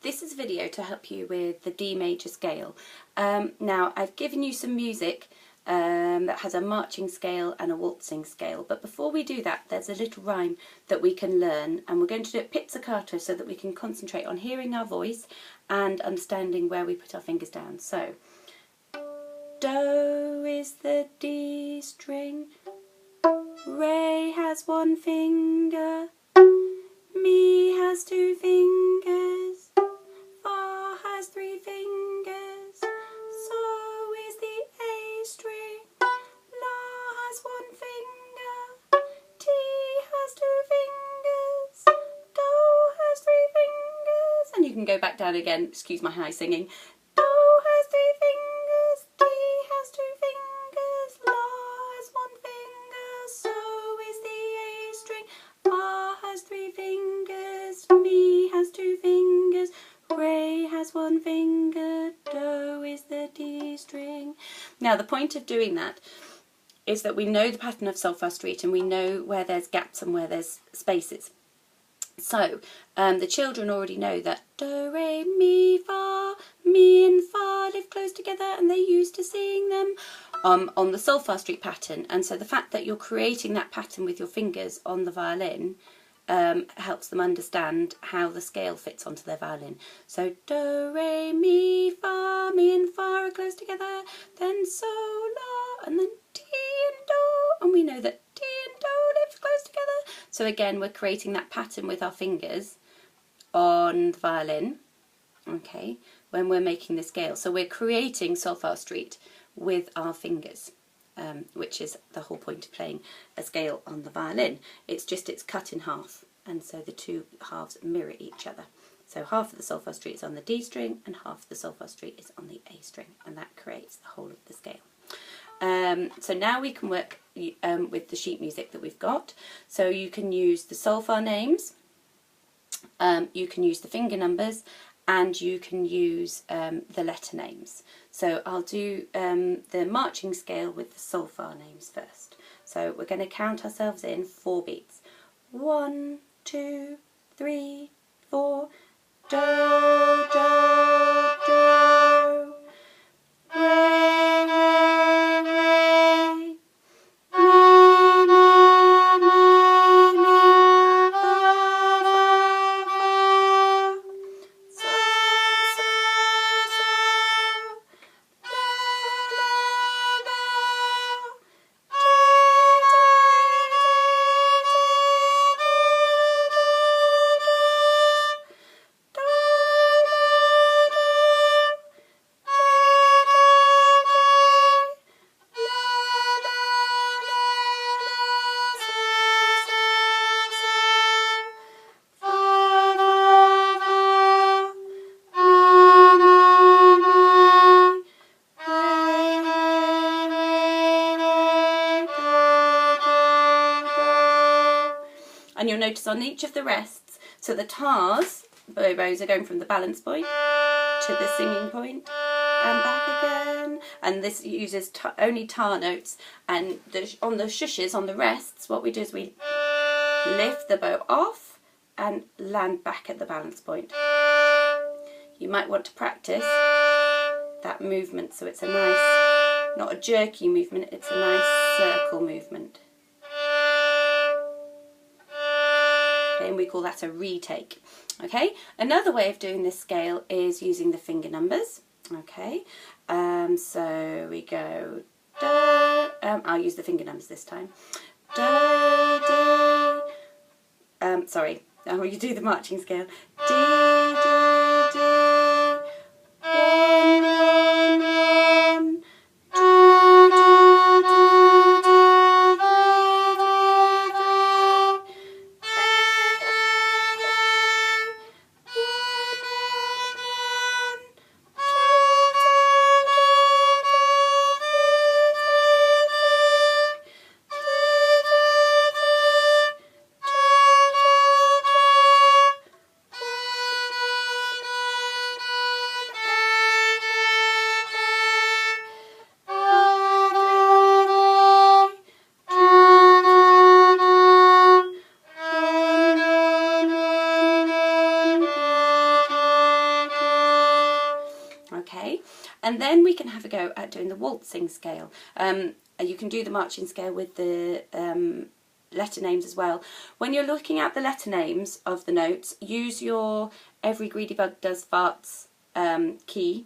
this is a video to help you with the D major scale. Now I've given you some music that has a marching scale and a waltzing scale, but before we do that there's a little rhyme that we can learn, and we're going to do it pizzicato so that we can concentrate on hearing our voice and understanding where we put our fingers down. So, Do is the D string, Re has one finger, Mi has two fingers, Fa has three fingers, So is the A string, La has one finger, Ti has two fingers, Do has three fingers, and you can go back down again, excuse my high singing. Do has three fingers, Ti has two fingers, La has one finger, So is the A string, Fa has three fingers, Mi has two fingers, Re has one finger, Do is the D string. Now the point of doing that is that we know the pattern of sol fa street and we know where there's gaps and where there's spaces. So the children already know that Do, Re, Mi, Fa, Mi and Fa live close together, and they used to sing them on the sol fa street pattern. And so the fact that you're creating that pattern with your fingers on the violin helps them understand how the scale fits onto their violin. So Do, Re, Mi, Fa, Mi and Fa are close together, then Sol, La, and then Ti and Do, and we know that Ti and Do live close together. So again, we're creating that pattern with our fingers on the violin, okay, when we're making the scale. So we're creating sol fa street with our fingers, which is the whole point of playing a scale on the violin. It's cut in half, and so the two halves mirror each other. So half of the sol fa street is on the D string and half of the sol fa street is on the A string, and that creates the whole of the scale. So now we can work with the sheet music that we've got. So you can use the sol fa names, you can use the finger numbers, and you can use the letter names. So I'll do the marching scale with the sol fa names first. So we're going to count ourselves in 4 beats. 1, 2, 3, 4. Do, do, do. Re, re, re. Mi, mi, mi, mi. Fa, fa, fa. So, so, so. La, la, la. Ti, and you'll notice on each of the rests, so the tars, bows are going from the balance point to the singing point and back again, and this uses only tar notes, and on the shushes, on the rests, what we do is we lift the bow off and land back at the balance point. You might want to practice that movement so it's a nice, not a jerky movement, it's a nice circle movement. Okay, and we call that a retake. Okay, another way of doing this scale is using the finger numbers. Okay, so we go do, I'll use the finger numbers this time. Do, do, sorry, you do the marching scale. D, D, D. 1, 1, 1. 2, 2, 2, 2, 3, 3. And then we can have a go at doing the waltzing scale. You can do the marching scale with the letter names as well. When you're looking at the letter names of the notes, use your Every Greedy Bug Does Farts key.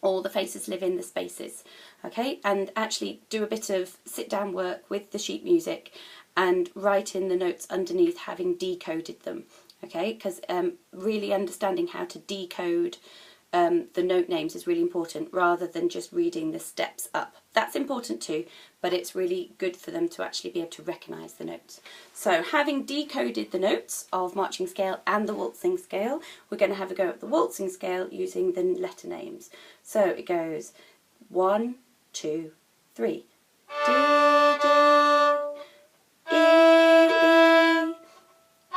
All the faces live in the spaces, okay? And actually do a bit of sit-down work with the sheet music and write in the notes underneath, having decoded them, okay? Because really understanding how to decode the note names is really important, rather than just reading the steps up. That's important too, but it's really good for them to actually be able to recognise the notes. So having decoded the notes of marching scale and the waltzing scale, we're going to have a go at the waltzing scale using the letter names. So it goes 1, 2, 3. D, D, E, E,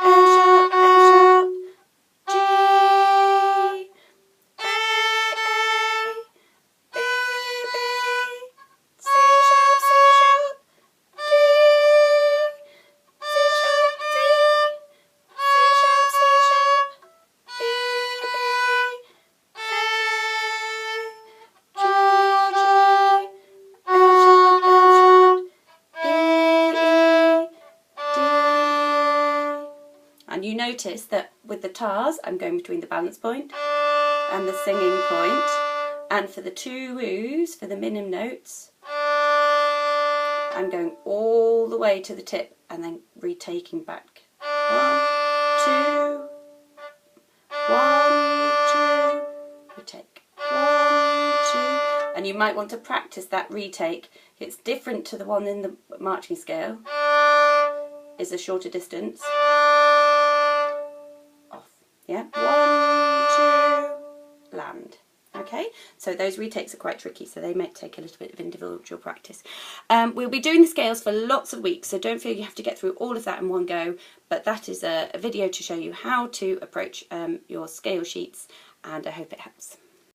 F sharp, F sharp, G, A, A, B, B, C sharp, C sharp, D, C sharp, D, C sharp, C sharp, B, B, A, G, G, F sharp, F sharp, E, E, D. And you notice that with the tars, I'm going between the balance point and the singing point. And for the two woos, for the minim notes, I'm going all the way to the tip and then retaking back. 1, 2, 1, 2, retake. 1, 2. And you might want to practice that retake. It's different to the one in the marching scale. It's a shorter distance. Off. Yeah. 1, 2, land. Okay, so those retakes are quite tricky, so they might take a little bit of individual practice. We'll be doing the scales for lots of weeks, so don't feel you have to get through all of that in one go, but that is a video to show you how to approach your scale sheets, and I hope it helps.